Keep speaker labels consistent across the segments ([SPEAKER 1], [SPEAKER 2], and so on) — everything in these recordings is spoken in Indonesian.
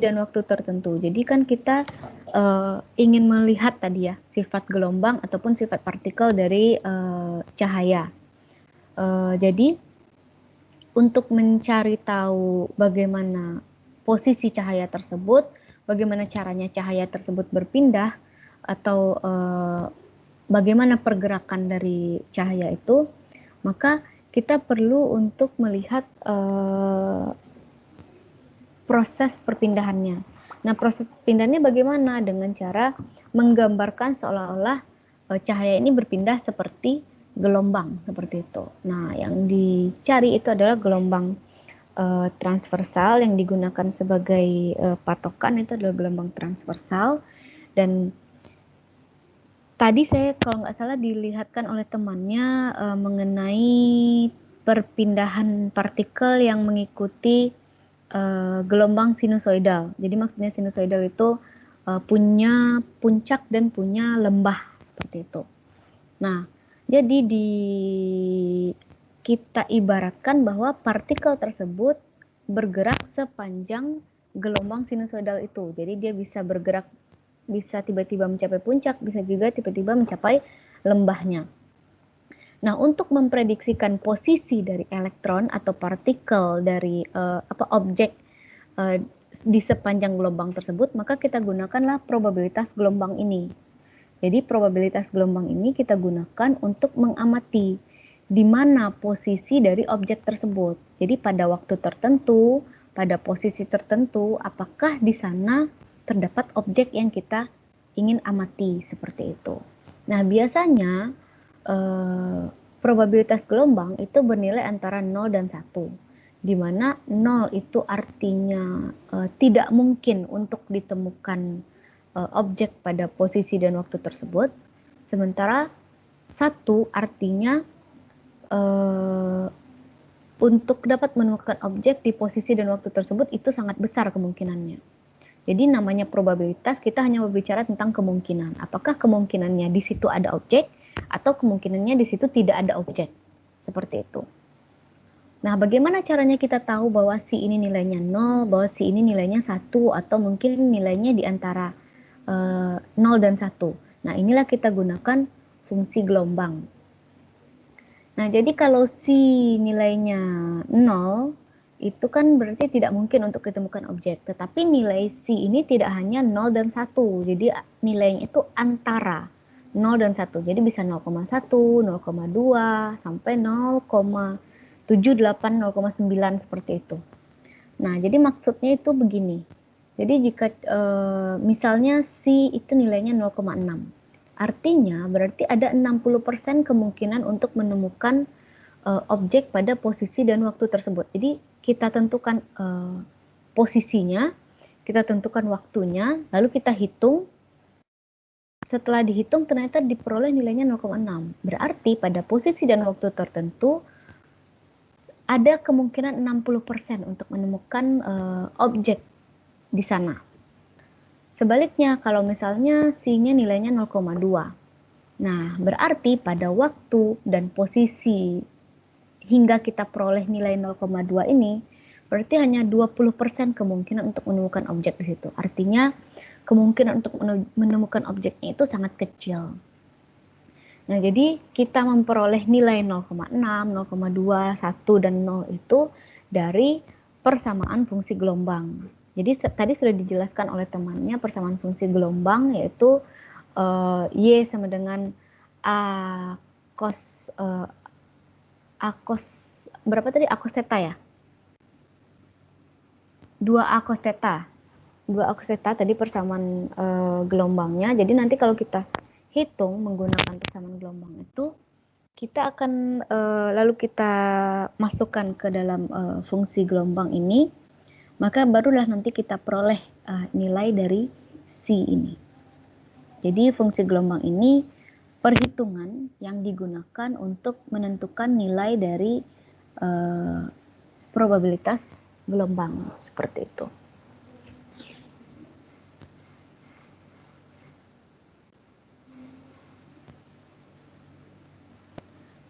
[SPEAKER 1] dan waktu tertentu. Jadi kan kita ingin melihat tadi ya sifat gelombang ataupun sifat partikel dari cahaya. Jadi untuk mencari tahu bagaimana posisi cahaya tersebut, bagaimana caranya cahaya tersebut berpindah, atau bagaimana pergerakan dari cahaya itu, maka kita perlu untuk melihat proses perpindahannya. Nah, proses perpindahannya bagaimana? Dengan cara menggambarkan seolah-olah cahaya ini berpindah seperti gelombang, seperti itu. Nah, yang dicari itu adalah gelombang transversal, yang digunakan sebagai patokan itu adalah gelombang transversal. Dan tadi saya kalau nggak salah dilihatkan oleh temannya mengenai perpindahan partikel yang mengikuti gelombang sinusoidal. Jadi maksudnya sinusoidal itu punya puncak dan punya lembah seperti itu. Nah, jadi kita ibaratkan bahwa partikel tersebut bergerak sepanjang gelombang sinusoidal itu. Jadi dia bisa bergerak, bisa tiba-tiba mencapai puncak, bisa juga tiba-tiba mencapai lembahnya. Nah, untuk memprediksikan posisi dari elektron atau partikel dari objek di sepanjang gelombang tersebut, maka kita gunakanlah probabilitas gelombang ini. Jadi probabilitas gelombang ini kita gunakan untuk mengamati di mana posisi dari objek tersebut. Jadi pada waktu tertentu, pada posisi tertentu, apakah di sana terdapat objek yang kita ingin amati, seperti itu. Nah, biasanya probabilitas gelombang itu bernilai antara 0 dan 1. Di mana 0 itu artinya tidak mungkin untuk ditemukan objek pada posisi dan waktu tersebut, sementara 1 artinya untuk dapat menemukan objek di posisi dan waktu tersebut itu sangat besar kemungkinannya. Jadi namanya probabilitas, kita hanya berbicara tentang kemungkinan. Apakah kemungkinannya di situ ada objek atau kemungkinannya di situ tidak ada objek. Seperti itu. Nah, bagaimana caranya kita tahu bahwa si ini nilainya 0, bahwa si ini nilainya 1, atau mungkin nilainya di antara 0 dan 1. Nah, inilah kita gunakan fungsi gelombang. Nah, jadi kalau si nilainya 0, itu kan berarti tidak mungkin untuk ditemukan objek. Tetapi nilai si ini tidak hanya 0 dan 1. Jadi nilainya itu antara 0 dan 1. Jadi bisa 0,1, 0,2, sampai 0,78, 0,9 seperti itu. Nah, jadi maksudnya itu begini. Jadi jika misalnya si itu nilainya 0,6. Artinya berarti ada 60% kemungkinan untuk menemukan objek pada posisi dan waktu tersebut. Jadi kita tentukan posisinya, kita tentukan waktunya, lalu kita hitung. Setelah dihitung ternyata diperoleh nilainya 0,6. Berarti pada posisi dan waktu tertentu ada kemungkinan 60% untuk menemukan objek di sana. Sebaliknya, kalau misalnya C-nya nilainya 0,2. Nah, berarti pada waktu dan posisi hingga kita peroleh nilai 0,2 ini, berarti hanya 20% kemungkinan untuk menemukan objek di situ. Artinya, kemungkinan untuk menemukan objeknya itu sangat kecil. Nah, jadi kita memperoleh nilai 0,6, 0,2, 1, dan 0 itu dari persamaan fungsi gelombang. Jadi tadi sudah dijelaskan oleh temannya persamaan fungsi gelombang, yaitu Y sama dengan A cos A cos berapa tadi? A cos theta ya? 2A cos theta. 2A cos theta tadi persamaan gelombangnya. Jadi nanti kalau kita hitung menggunakan persamaan gelombang itu, kita akan lalu kita masukkan ke dalam fungsi gelombang ini, maka barulah nanti kita peroleh nilai dari C ini. Jadi fungsi gelombang ini perhitungan yang digunakan untuk menentukan nilai dari probabilitas gelombang, seperti itu.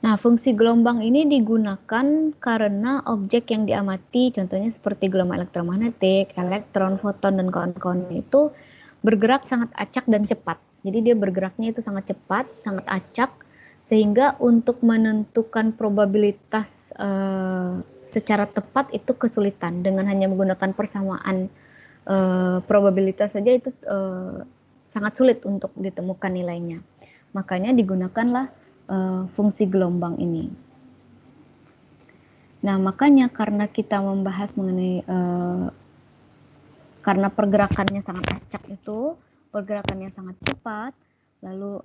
[SPEAKER 1] Nah, fungsi gelombang ini digunakan karena objek yang diamati, contohnya seperti gelombang elektromagnetik, elektron, foton, dan kawan-kawan itu bergerak sangat acak dan cepat. Jadi dia bergeraknya itu sangat cepat, sangat acak, sehingga untuk menentukan probabilitas secara tepat itu kesulitan. Dengan hanya menggunakan persamaan probabilitas saja itu sangat sulit untuk ditemukan nilainya. Makanya digunakanlah fungsi gelombang ini. Nah, makanya karena kita membahas mengenai karena pergerakannya sangat acak itu, pergerakannya sangat cepat, lalu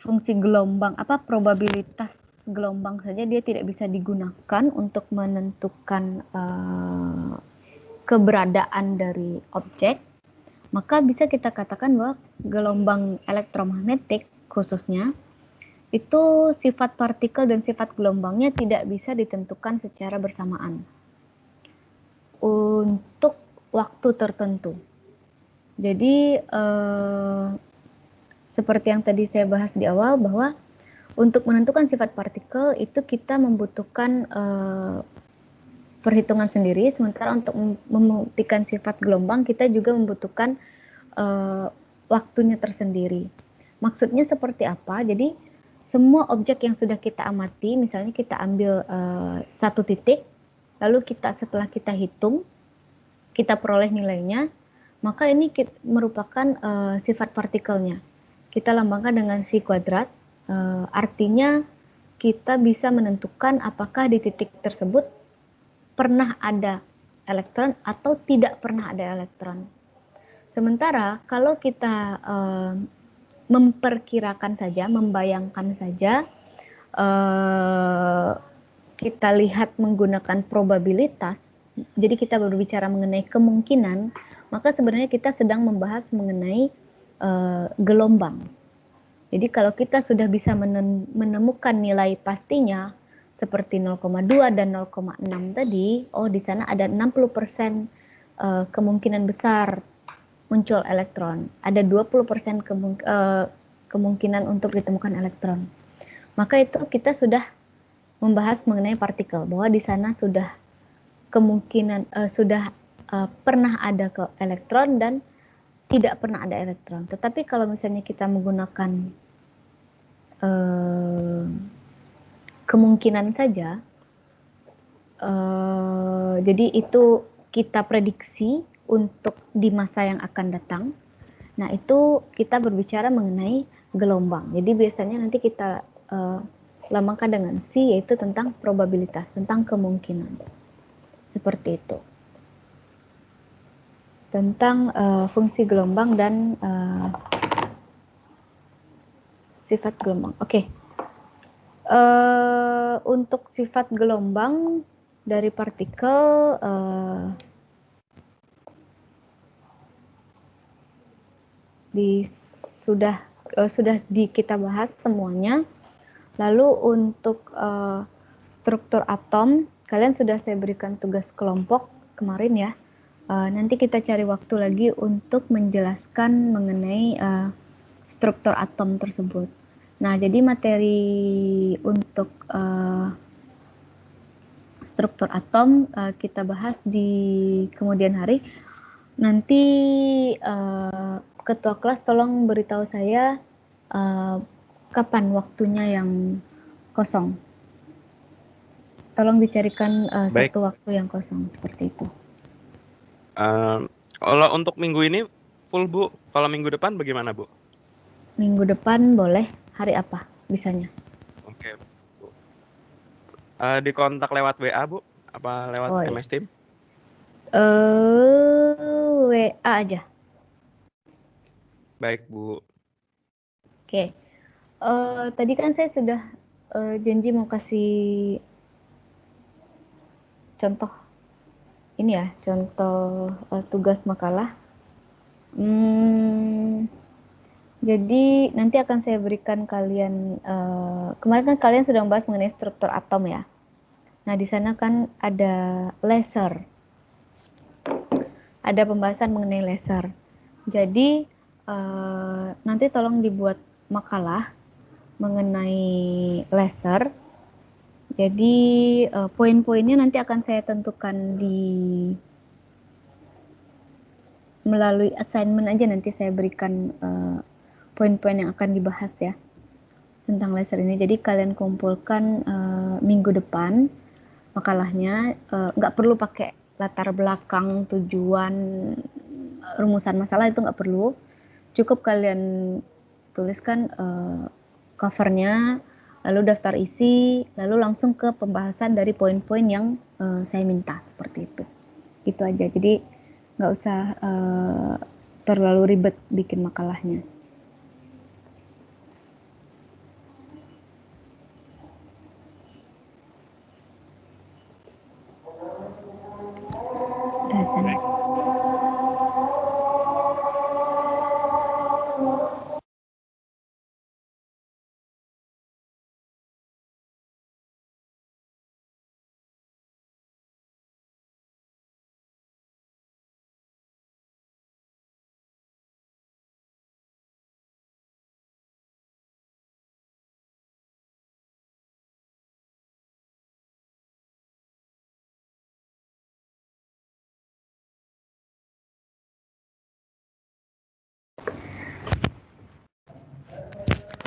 [SPEAKER 1] fungsi gelombang probabilitas gelombang saja dia tidak bisa digunakan untuk menentukan keberadaan dari objek, maka bisa kita katakan bahwa gelombang elektromagnetik khususnya itu sifat partikel dan sifat gelombangnya tidak bisa ditentukan secara bersamaan untuk waktu tertentu. Jadi seperti yang tadi saya bahas di awal bahwa untuk menentukan sifat partikel itu kita membutuhkan perhitungan sendiri, sementara untuk membuktikan sifat gelombang kita juga membutuhkan waktunya tersendiri. Maksudnya seperti apa? Jadi semua objek yang sudah kita amati, misalnya kita ambil satu titik, lalu setelah kita hitung, kita peroleh nilainya, maka ini merupakan sifat partikelnya. Kita lambangkan dengan si kuadrat, artinya kita bisa menentukan apakah di titik tersebut pernah ada elektron atau tidak pernah ada elektron. Sementara kalau kita memperkirakan saja, membayangkan saja, kita lihat menggunakan probabilitas, jadi kita berbicara mengenai kemungkinan, maka sebenarnya kita sedang membahas mengenai gelombang. Jadi kalau kita sudah bisa menemukan nilai pastinya, seperti 0,2 dan 0,6 tadi, di sana ada 60% kemungkinan besar muncul elektron. Ada 20% kemungkinan untuk ditemukan elektron. Maka itu kita sudah membahas mengenai partikel, bahwa di sana sudah kemungkinan pernah ada elektron dan tidak pernah ada elektron. Tetapi kalau misalnya kita menggunakan kemungkinan saja, jadi itu kita prediksi untuk di masa yang akan datang. Nah, itu kita berbicara mengenai gelombang. Jadi biasanya nanti kita lambangkan dengan C, yaitu tentang probabilitas, tentang kemungkinan. Seperti itu. Tentang fungsi gelombang dan sifat gelombang. Oke. Untuk sifat gelombang dari partikel sudah kita bahas semuanya. Lalu untuk struktur atom, kalian sudah saya berikan tugas kelompok kemarin ya. Nanti kita cari waktu lagi untuk menjelaskan mengenai struktur atom tersebut. Nah, jadi materi untuk struktur atom kita bahas di kemudian hari. Nanti ketua kelas tolong beritahu saya kapan waktunya yang kosong. Tolong dicarikan satu waktu yang kosong seperti itu.
[SPEAKER 2] Kalau untuk minggu ini full, Bu. Kalau minggu depan bagaimana, Bu?
[SPEAKER 1] Minggu depan boleh. Hari apa bisanya?
[SPEAKER 2] Oke, Bu. Dikontak lewat WA, Bu? Apa lewat MS Team?
[SPEAKER 1] WA aja.
[SPEAKER 2] Baik, Bu.
[SPEAKER 1] Oke. Tadi kan saya sudah janji mau kasih contoh ini ya, contoh tugas makalah. Jadi nanti akan saya berikan kalian, kemarin kan kalian sudah membahas mengenai struktur atom ya. Nah, di sana kan ada laser. Ada pembahasan mengenai laser. Jadi nanti tolong dibuat makalah mengenai laser. Jadi poin-poinnya nanti akan saya tentukan melalui assignment aja, nanti saya berikan poin-poin yang akan dibahas ya tentang laser ini. Jadi kalian kumpulkan minggu depan makalahnya, nggak perlu pakai latar belakang, tujuan, rumusan masalah, itu nggak perlu. Cukup kalian tuliskan covernya, lalu daftar isi, lalu langsung ke pembahasan dari poin-poin yang saya minta, seperti itu. Itu aja. Jadi nggak usah terlalu ribet bikin makalahnya. Rasanya.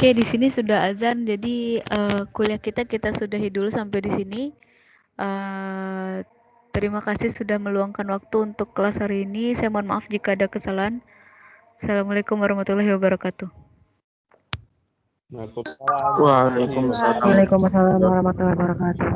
[SPEAKER 1] Oke, di sini sudah azan, jadi kuliah kita sudahi dulu sampai di sini. Terima kasih sudah meluangkan waktu untuk kelas hari ini. Saya mohon maaf jika ada kesalahan. Assalamualaikum warahmatullahi wabarakatuh.
[SPEAKER 3] Waalaikumsalam.
[SPEAKER 1] Waalaikumsalam warahmatullahi wabarakatuh.